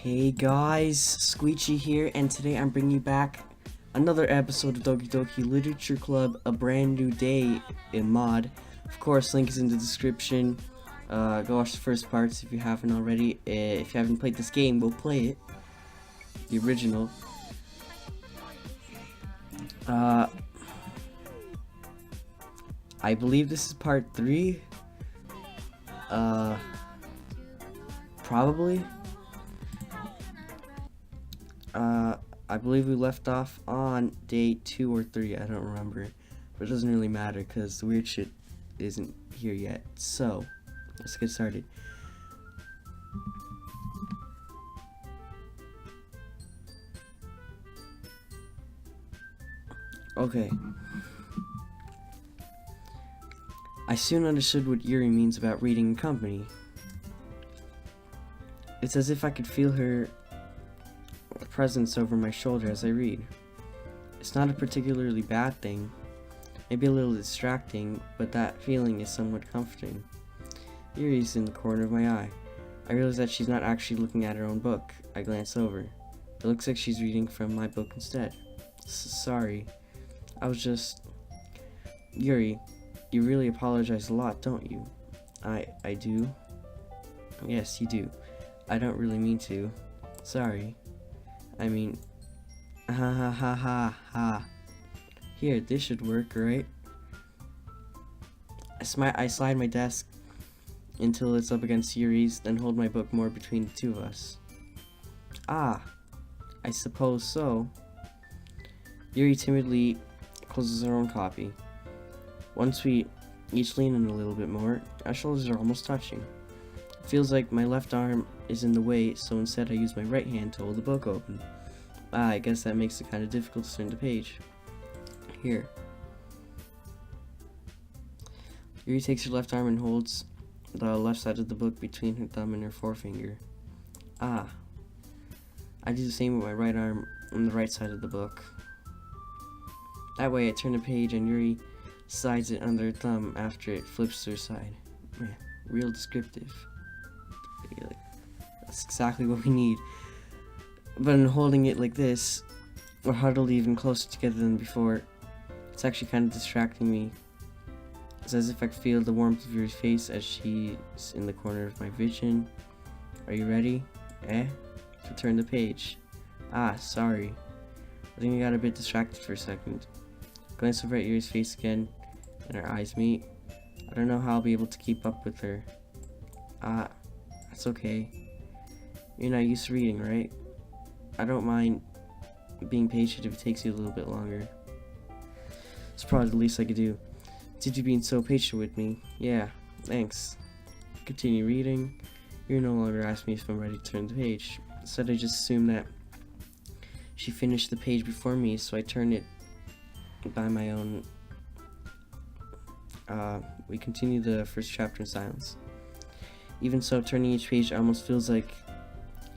Hey guys, Squeechy here, and today I'm bringing you back another episode of Doki Doki Literature Club, a brand new day in mod. Of course, link is in the description. Go watch the first parts if you haven't already. If you haven't played this game, go play it. The original. I believe this is part 3. Probably. I believe we left off on day 2 or 3, I don't remember, but it doesn't really matter because the weird shit isn't here yet. So, let's get started. Okay. I soon understood what Yuri means about reading in company. It's as if I could feel her presence over my shoulder as I read. It's not a particularly bad thing, maybe a little distracting, but that feeling is somewhat comforting. Yuri's in the corner of my eye. I realize that she's not actually looking at her own book. I glance over. It looks like she's reading from my book instead. Sorry. I was just... Yuri, you really apologize a lot, don't you? I do? Yes, you do. I don't really mean to. Sorry. I mean, ha ha ha ha ha. Here, this should work, right? I slide my desk until it's up against Yuri's, then hold my book more between the two of us. Ah, I suppose so. Yuri timidly closes her own copy. Once we each lean in a little bit more, our shoulders are almost touching. It feels like my left arm is in the way, so instead I use my right hand to hold the book open. I guess that makes it kind of difficult to turn the page. Here. Yuri takes her left arm and holds the left side of the book between her thumb and her forefinger. I do the same with my right arm on the right side of the book. That way I turn the page and Yuri slides it under her thumb after it flips to her side. Man, real descriptive. That's exactly what we need. But in holding it like this, we're huddled even closer together than before. It's actually kind of distracting me. It's as if I could feel the warmth of your face as she's in the corner of my vision. Are you ready? To turn the page. Sorry. I think I got a bit distracted for a second. Glance over at Yuri's face again, and our eyes meet. I don't know how I'll be able to keep up with her. That's okay. You're not used to reading, right? I don't mind being patient if it takes you a little bit longer. It's probably the least I could do. Did you being so patient with me? Yeah, thanks. Continue reading. You're no longer asking me if I'm ready to turn the page. Instead, I just assumed that she finished the page before me, so I turned it by my own. We continue the first chapter in silence. Even so, turning each page almost feels like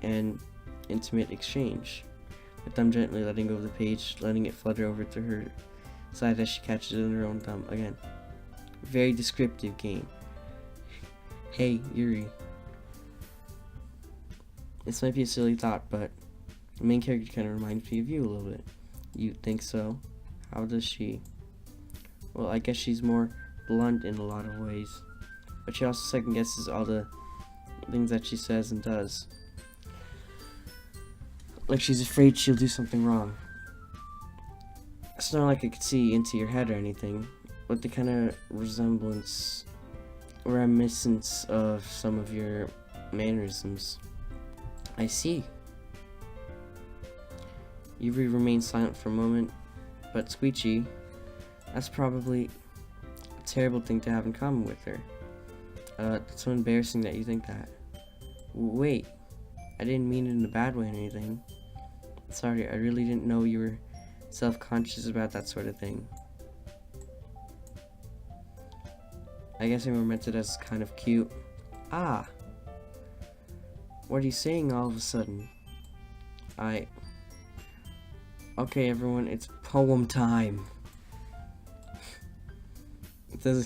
an intimate exchange. My thumb gently letting go of the page, letting it flutter over to her side as she catches it in her own thumb. Again, very descriptive game. Hey, Yuri. This might be a silly thought, but the main character kind of reminds me of you a little bit. You think so? How does she? Well, I guess she's more blunt in a lot of ways, but she also second guesses all the things that she says and does. Like she's afraid she'll do something wrong. It's not like I could see into your head or anything, but the kind of reminiscence of some of your mannerisms. I see. Yuri remains silent for a moment, but Squeechy, that's probably a terrible thing to have in common with her. It's so embarrassing that you think that. Wait, I didn't mean it in a bad way or anything. Sorry, I really didn't know you were self-conscious about that sort of thing. I guess I meant it as kind of cute. What are you saying all of a sudden? Okay, everyone, it's poem time. I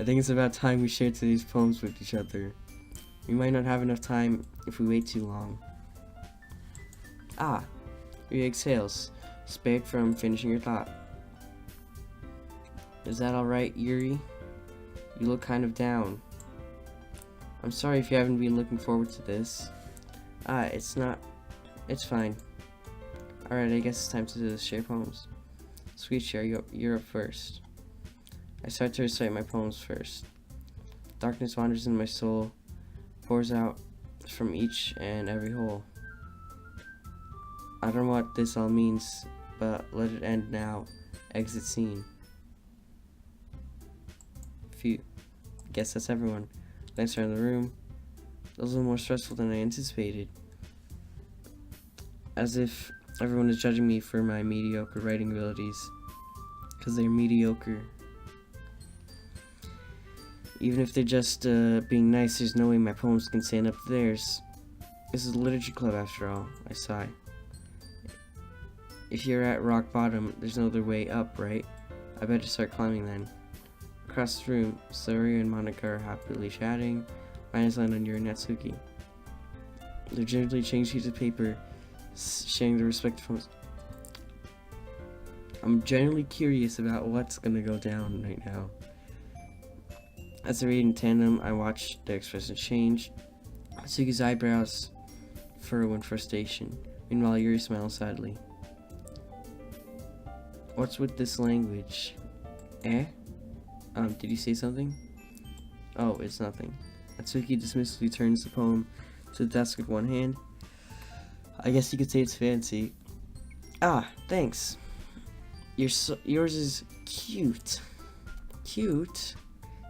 think it's about time we share today's poems with each other. We might not have enough time if we wait too long. Ah, Yuri exhales, spared from finishing your thought. Is that alright, Yuri? You look kind of down. I'm sorry if you haven't been looking forward to this. Ah, it's not. It's fine. Alright, I guess it's time to share poems. Squeechy, you're up first. I start to recite my poems first. Darkness wanders in my soul, pours out from each and every hole. I don't know what this all means, but let it end now. Exit scene. Phew. Guess that's everyone. Glance around the room. Those are more stressful than I anticipated. As if everyone is judging me for my mediocre writing abilities. Because they're mediocre. Even if they're just being nice, there's no way my poems can stand up to theirs. This is a literature club after all, I sigh. If you're at rock bottom, there's no other way up, right? I better start climbing then. Across the room, Saria and Monica are happily chatting. Mine is lying on Yuri and Natsuki. They're gingerly changing sheets of paper, sharing their respective poems. I'm genuinely curious about what's gonna go down right now. As they read in tandem, I watch their expressions change. Natsuki's eyebrows furrow in frustration. Meanwhile, Yuri smiles sadly. What's with this language? Eh? Did you say something? Oh, it's nothing. Natsuki dismissively turns the poem to the desk with one hand. I guess you could say it's fancy. Ah, thanks. Yours is cute. Cute?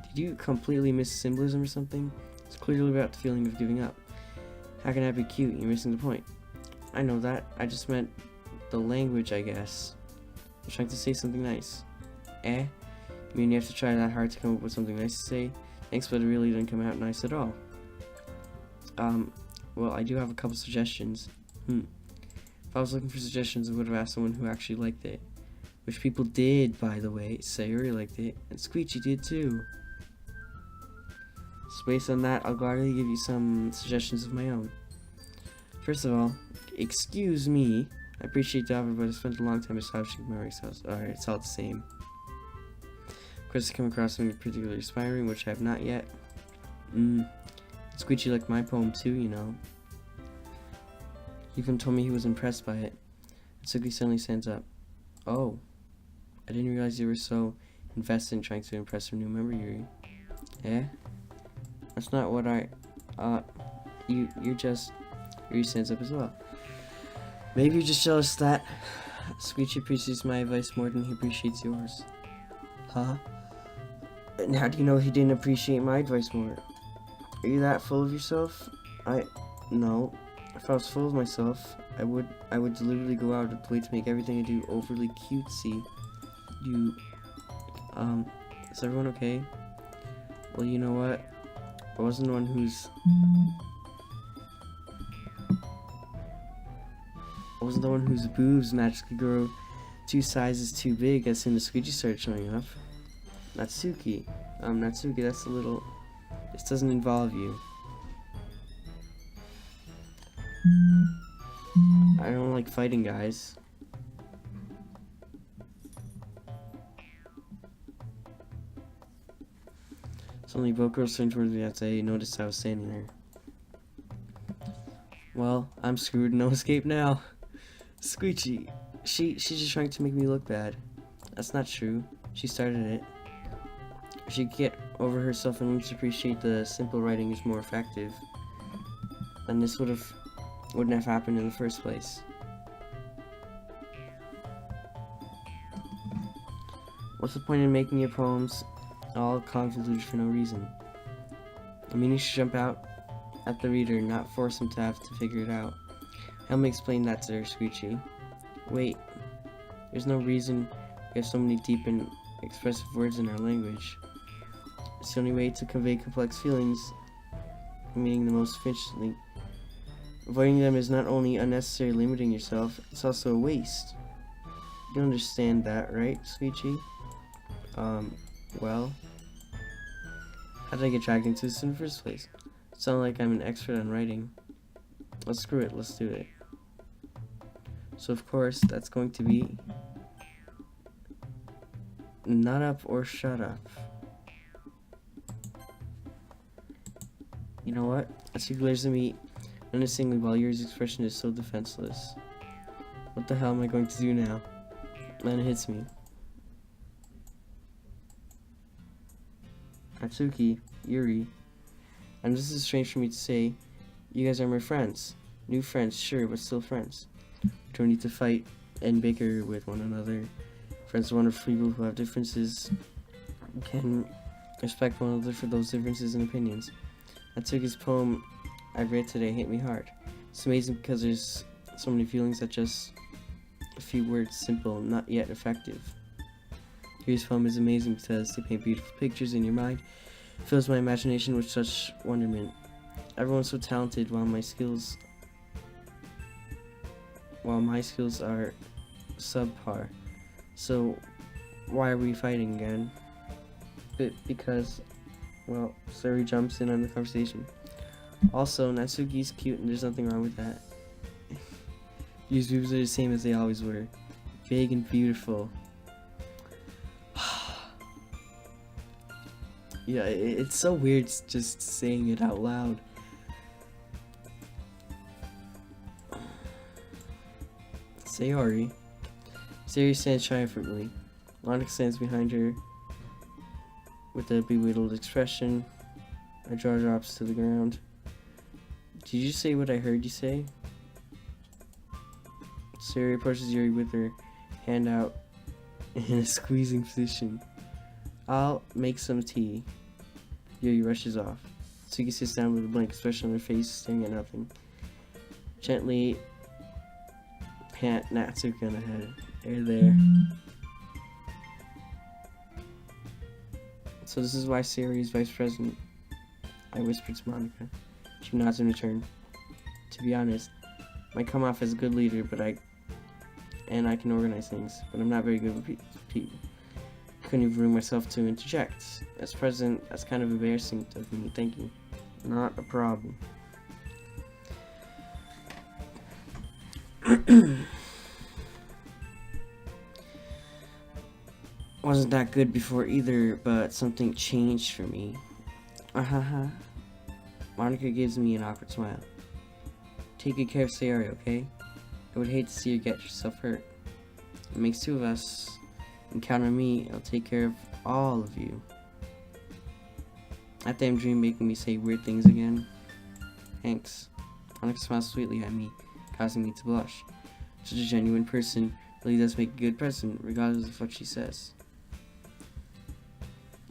Did you completely miss symbolism or something? It's clearly about the feeling of giving up. How can that be cute? You're missing the point. I know that. I just meant the language, I guess. I was trying to say something nice. Eh? I mean, you have to try that hard to come up with something nice to say? Thanks, but it really didn't come out nice at all. Well, I do have a couple suggestions. If I was looking for suggestions, I would have asked someone who actually liked it. Which people did, by the way. Sayuri liked it, and Squeechy did too. So based on that, I'll gladly give you some suggestions of my own. First of all, excuse me. I appreciate the offer, but I spent a long time establishing memory cells. Alright, it's all the same. Of course, I come across something particularly inspiring, which I have not yet. Squeechy liked my poem too, you know. He even told me he was impressed by it. Natsuki suddenly stands up. Oh, I didn't realize you were so invested in trying to impress her new member, Yuri. Eh? That's not what you're just... Yuri stands up as well. Maybe you're just jealous that Squeechy appreciates my advice more than he appreciates yours. Huh? And how do you know he didn't appreciate my advice more? Are you that full of yourself? No. If I was full of myself, I would deliberately go out of the way to make everything I do overly cutesy. Is everyone okay? Well, you know what? I wasn't the one whose... boobs magically grow 2 sizes too big as soon as Squeechy started showing up. Natsuki, that's a little... This doesn't involve you. I don't like fighting guys. Suddenly both girls turned towards me as they noticed I was standing there. Well, I'm screwed, no escape now. Squeechy, she's just trying to make me look bad. That's not true. She started it. If she could get over herself and learn to appreciate the simple writing is more effective, then this wouldn't have happened in the first place. What's the point in making your poems all convoluted for no reason? I mean, you should jump out at the reader and not force him to have to figure it out. Help me explain that to her, Squeechy. Wait, there's no reason we have so many deep and expressive words in our language. It's the only way to convey complex feelings, meaning the most efficiently. Avoiding them is not only unnecessary limiting yourself, it's also a waste. You understand that, right, Squeechy? Well, how did I get dragged into this in the first place? It sounds like I'm an expert on writing. Well, screw it, let's do it. So of course, that's going to be nut up or shut up. You know what? Natsuki glares at me menacingly while Yuri's expression is so defenseless. What the hell am I going to do now? Then it hits me. Natsuki, Yuri, and this is strange for me to say, you guys are my friends. New friends, sure, but still friends. We don't need to fight and bicker with one another. Friends are wonderful people who have differences, can respect one another for those differences and opinions. Natsuki's poem I read today hit me hard. It's amazing because there's so many feelings that just a few words, simple, not yet effective. Yuri's poem is amazing because they paint beautiful pictures in your mind, fills my imagination with such wonderment. Everyone's so talented while my skills are subpar. So why are we fighting again? Because, well, Suri jumps in on the conversation. Also, Natsuki's cute and there's nothing wrong with that. These boobs are the same as they always were. Big and beautiful. Yeah, it's so weird just saying it out loud. Sayori. Sayori stands triumphantly. Monica stands behind her with a bewildered expression. My jaw drops to the ground. Did you say what I heard you say? Sayori approaches Yuri with her hand out in a squeezing position. I'll make some tea. Yuri rushes off. Tsuki sits down with a blank expression on her face, staring at nothing. Gently pat Natsuki on the head. There. So this is why Sayori is vice president, I whispered to Monica. She nods in return. To be honest, I might come off as a good leader, but I can organize things, but I'm not very good with people. Couldn't even bring myself to interject. As president, that's kind of embarrassing of me, thank you. Not a problem. Wasn't that good before either, but something changed for me. Monica gives me an awkward smile. Take good care of Sayori, okay? I would hate to see her get herself hurt. It makes two of us. And count on me, I'll take care of all of you. That damn dream making me say weird things again. Thanks. Monica smiles sweetly at me, causing me to blush. Such a genuine person really does make a good president, regardless of what she says.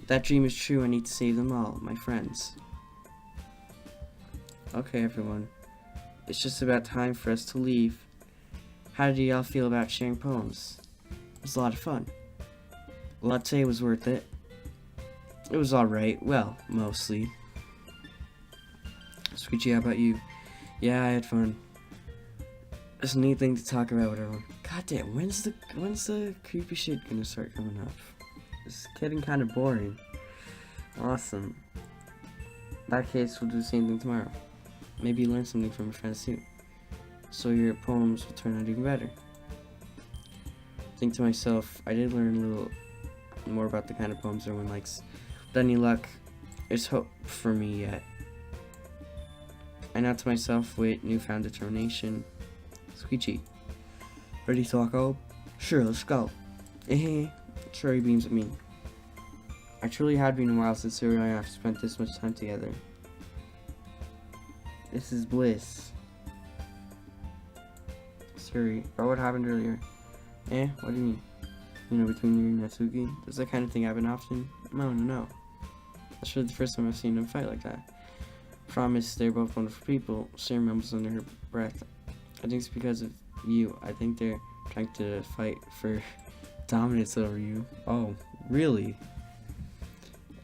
If that dream is true, I need to save them all, my friends. Okay, everyone. It's just about time for us to leave. How do y'all feel about sharing poems? It was a lot of fun. Well, I'd say it was worth it. It was alright. Well, mostly. Squeechy, how about you? Yeah, I had fun. It's a neat thing to talk about with everyone. God damn, when's the creepy shit gonna start coming up? It's getting kind of boring. Awesome. In that case, we'll do the same thing tomorrow. Maybe learn something from your friends too. So your poems will turn out even better. Think to myself, I did learn a little more about the kind of poems everyone likes. With any luck, there's hope for me yet. I nod to myself with newfound determination. Squeechy. Ready to walk home? Sure, let's go. Sure, he beams at me. I truly had been a while since Suri and I have spent this much time together. This is bliss. Suri, about what happened earlier? What do you mean? You know, between you and Natsuki? Does that kind of thing happen often? No. That's really the first time I've seen them fight like that. Promise, they're both wonderful people. Suri mumbles under her breath. I think it's because of you. I think they're trying to fight for dominance over you. Oh, really?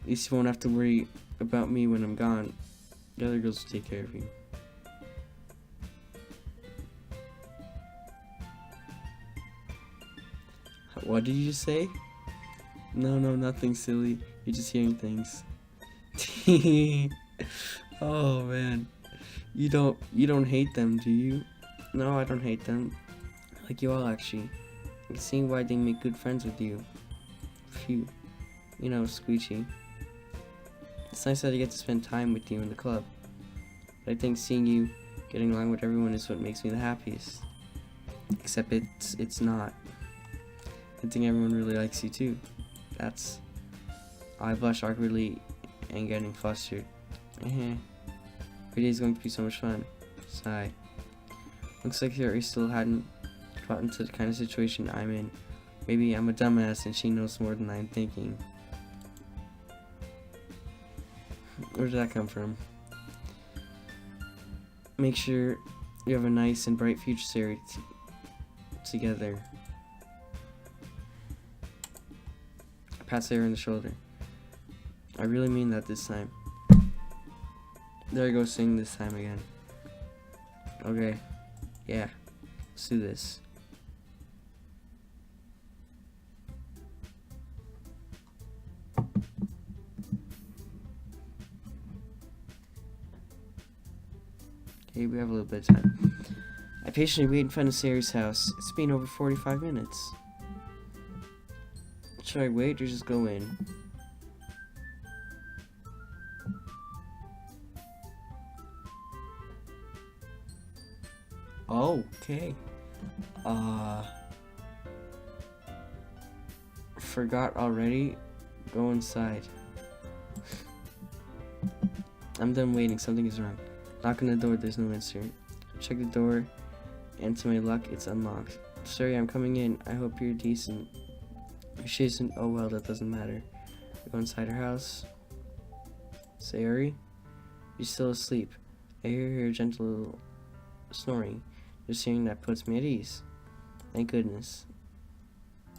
At least you won't have to worry about me when I'm gone. The other girls will take care of you. What did you just say? No, nothing silly. You're just hearing things. Oh man. You don't hate them, do you? No, I don't hate them. Like you all, actually. I can see why they make good friends with you. Phew. You know, Squeechy. It's nice that I get to spend time with you in the club. But I think seeing you getting along with everyone is what makes me the happiest. Except it's not. I think everyone really likes you too. That's... I blush awkwardly and getting flustered. Every day is going to be so much fun. Sigh. Looks like Yuri still hadn't got into the kind of situation I'm in. Maybe I'm a dumbass and she knows more than I'm thinking. Where did that come from? Make sure you have a nice and bright future, Sarah, together. I pat Sarah on the shoulder. I really mean that this time. There I go sing this time again. Okay. Yeah. Let's do this. Okay, we have a little bit of time. I patiently wait in front of Sarah's house. It's been over 45 minutes. Should I wait or just go in? Oh, okay. Forgot already? Go inside. I'm done waiting, something is wrong. Knock on the door, there's no answer. Check the door, and to my luck, it's unlocked. Sorry, I'm coming in. I hope you're decent. If she isn't, oh well, that doesn't matter. I go inside her house. Sayori? You're still asleep. I hear her gentle snoring. Just hearing that puts me at ease. Thank goodness.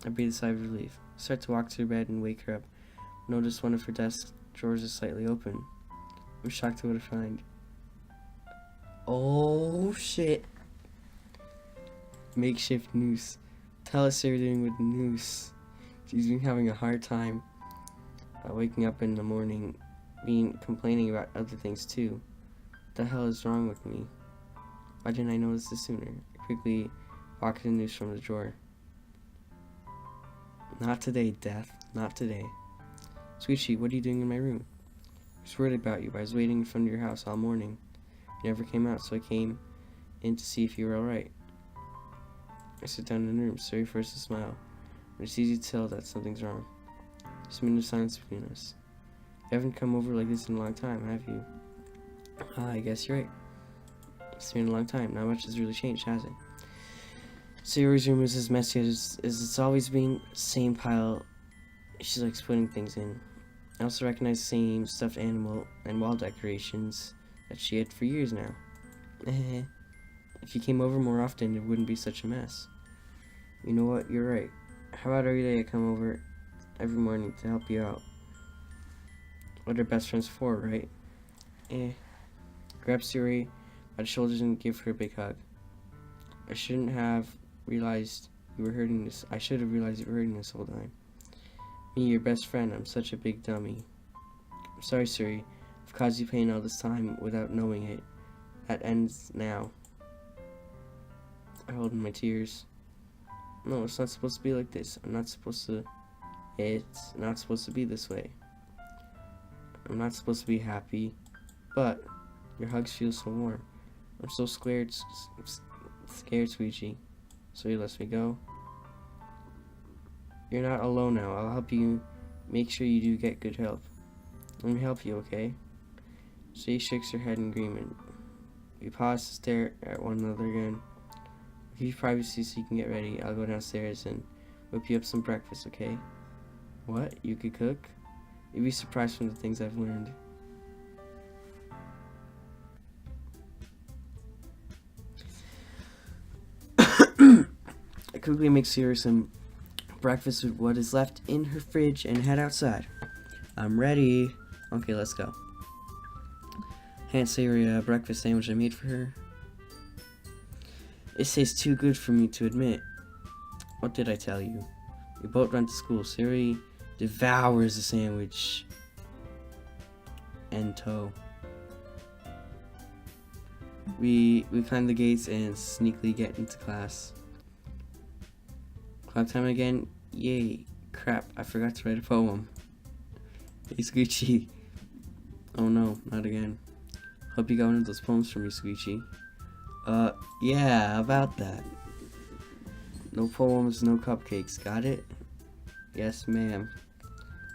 I breathe a sigh of relief. Start to walk to her bed and wake her up. Notice one of her desk drawers is slightly open. I'm shocked at what I find. Oh shit. Makeshift noose. Tell us you're doing with the noose. She's been having a hard time waking up in the morning, complaining about other things too. What the hell is wrong with me? Why didn't I notice this sooner? I quickly walked the noose from the drawer. Not today, Death. Not today. Squeechy, what are you doing in my room? I was worried about you, but I was waiting in front of your house all morning. You never came out, so I came in to see if you were alright. I sit down in the room, sorry first to smile, but it's easy to tell that something's wrong. There's a minute of silence between us. You haven't come over like this in a long time, have you? I guess you're right. It's been a long time. Not much has really changed, has it? Sayori's room is as messy as it's always been. Same pile she likes putting things in. I also recognize the same stuffed animal and wall decorations that she had for years now. If you came over more often, it wouldn't be such a mess. You know what? You're right. How about every day I come over every morning to help you out? What are best friends for, right? Grab Sayori by the shoulders and give her a big hug. I should have realized you were hurting this whole time. Me, your best friend, I'm such a big dummy. I'm sorry, Sayori. I've caused you pain all this time without knowing it. That ends now. I hold in my tears. No, it's not supposed to be like this. It's not supposed to be this way. I'm not supposed to be happy, but your hugs feel so warm. I'm so scared, Squeechy. So he lets me go. You're not alone now. I'll help you make sure you do get good help. Let me help you, okay? She shakes her head in agreement. We pause to stare at one another again. I'll give you privacy so you can get ready. I'll go downstairs and whip you up some breakfast, okay? What? You could cook? You'd be surprised from the things I've learned. I quickly make Sarah some breakfast with what is left in her fridge and head outside. I'm ready. Okay, let's go. Hand Sarah a breakfast sandwich I made for her. It tastes too good for me to admit. What did I tell you? We both run to school. Sarah devours the sandwich. And toe. We climb the gates and sneakily get into class. Clock time again. Yay. Crap, I forgot to write a poem. Hey, Squeechy. Oh no, not again. Hope you got one of those poems for me, Squeechy. Yeah, about that. No poems, no cupcakes. Got it? Yes, ma'am.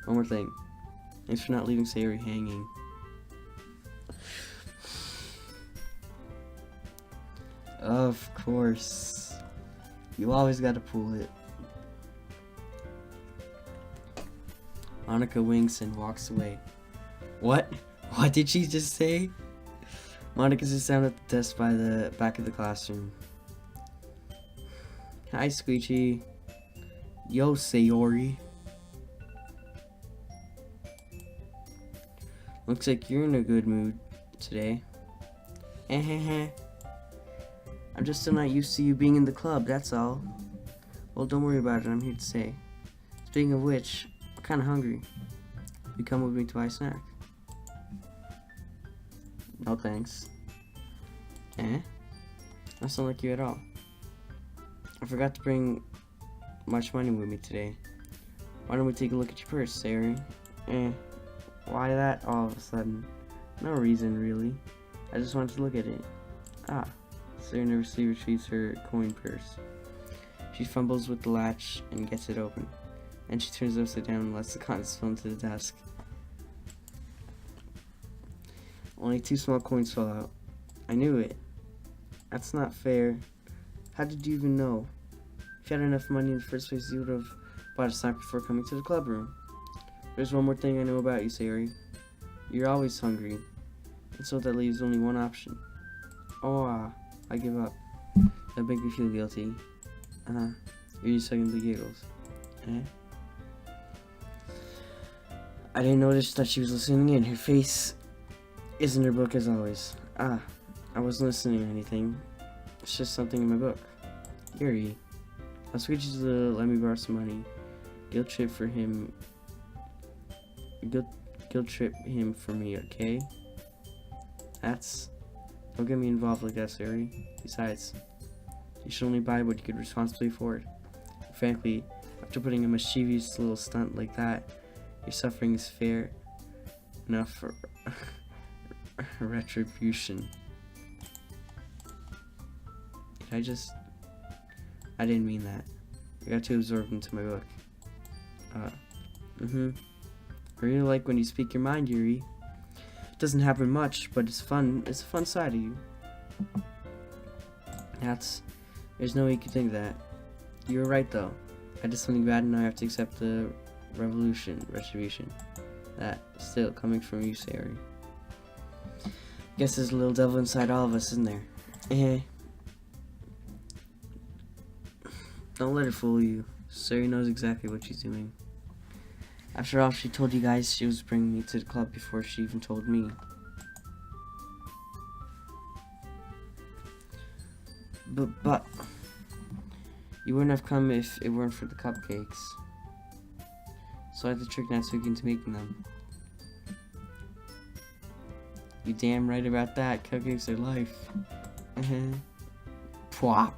One more thing. Thanks for not leaving Sayori hanging. Of course. You always gotta pull it. Monica winks and walks away. What? What did she just say? Monica sits down at the desk by the back of the classroom. Hi, Squeechy. Yo, Sayori. Looks like you're in a good mood today. I'm just still not used to you being in the club, that's all. Well, don't worry about it, I'm here to stay. Speaking of which, I'm kinda hungry. You come with me to buy a snack? No thanks. That's not like you at all. I forgot to bring much money with me today. Why don't we take a look at your purse, Sayori? Why that all of a sudden? No reason, really. I just wanted to look at it. Ah. Sayori nervously retrieves her coin purse. She fumbles with the latch and gets it open. And she turns it upside down and lets the contents fall into the desk. Only 2 small coins fell out. I knew it. That's not fair. How did you even know? If you had enough money in the first place, you would have bought a snack before coming to the club room. There's one more thing I know about you, Sayori. You're always hungry. And so that leaves only one option. I give up. That makes me feel guilty. You're just sucking the giggles. I didn't notice that she was listening in. Her face is in her book as always. I wasn't listening or anything. It's just something in my book. Yuri. I'll switch you to let me borrow some money. Guilt trip him for me, okay? Don't get me involved like that, Sayori. Besides, you should only buy what you could responsibly afford. Frankly, after putting a mischievous little stunt like that, your suffering is fair enough for retribution. I didn't mean that. I got too absorbed into my book. I really like when you speak your mind, Yuri. It doesn't happen much, but it's fun. It's a fun side of you. There's no way you could think that. You were right, though. I did something bad and now I have to accept the retribution. That still coming from you, Sayori. Guess there's a little devil inside all of us, isn't there? Don't let her fool you. Sayori knows exactly what she's doing. After all, she told you guys she was bringing me to the club before she even told me. But you wouldn't have come if it weren't for the cupcakes. So I had to trick Natsuki into making them. You damn right about that. Cupcakes are life. Pwop.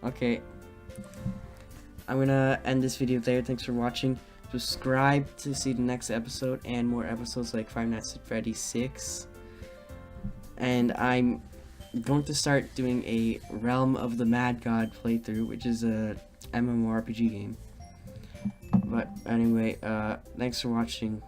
Okay. I'm gonna end this video there. Thanks for watching. Subscribe to see the next episode and more episodes like Five Nights at Freddy's 6. And I'm going to start doing a Realm of the Mad God playthrough, which is a MMORPG game. But anyway, thanks for watching.